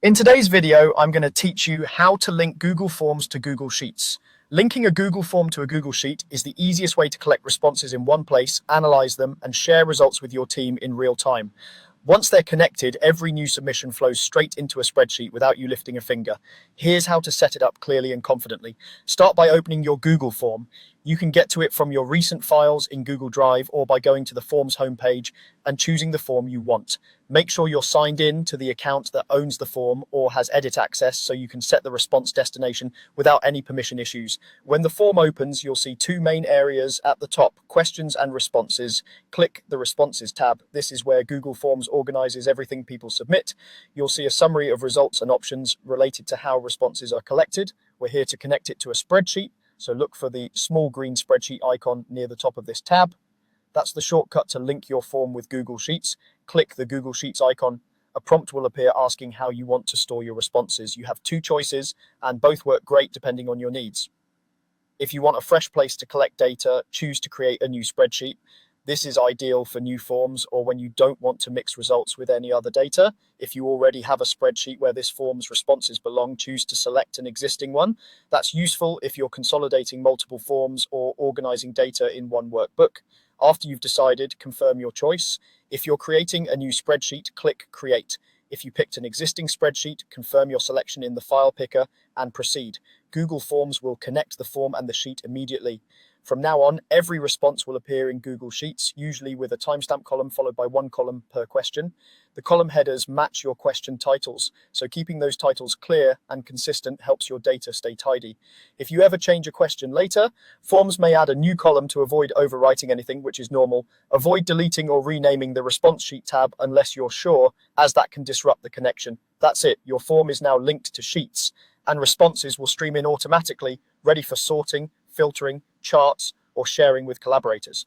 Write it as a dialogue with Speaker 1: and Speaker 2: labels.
Speaker 1: In today's video, I'm going to teach you how to link Google Forms to Google Sheets. Linking a Google form to a Google Sheet is the easiest way to collect responses in one place, analyze them, and share results with your team in real time. Once they're connected, every new submission flows straight into a spreadsheet without you lifting a finger. Here's how to set it up clearly and confidently. Start by opening your Google form. You can get to it from your recent files in Google Drive or by going to the Forms homepage and choosing the form you want. Make sure you're signed in to the account that owns the form or has edit access so you can set the response destination without any permission issues. When the form opens, you'll see two main areas at the top, questions and responses. Click the Responses tab. This is where Google Forms organizes everything people submit. You'll see a summary of results and options related to how responses are collected. We're here to connect it to a spreadsheet, so look for the small green spreadsheet icon near the top of this tab. That's the shortcut to link your form with Google Sheets. Click the Google Sheets icon. A prompt will appear asking how you want to store your responses. You have two choices, and both work great depending on your needs. If you want a fresh place to collect data, choose to create a new spreadsheet. This is ideal for new forms or when you don't want to mix results with any other data. If you already have a spreadsheet where this form's responses belong, choose to select an existing one. That's useful if you're consolidating multiple forms or organizing data in one workbook. After you've decided, confirm your choice. If you're creating a new spreadsheet, click Create. If you picked an existing spreadsheet, confirm your selection in the file picker and proceed. Google Forms will connect the form and the sheet immediately. From now on, every response will appear in Google Sheets, usually with a timestamp column followed by one column per question. The column headers match your question titles, so keeping those titles clear and consistent helps your data stay tidy. If you ever change a question later, Forms may add a new column to avoid overwriting anything, which is normal. Avoid deleting or renaming the Response Sheet tab unless you're sure, as that can disrupt the connection. That's it, your form is now linked to Sheets, and responses will stream in automatically, ready for sorting, filtering, charts, or sharing with collaborators.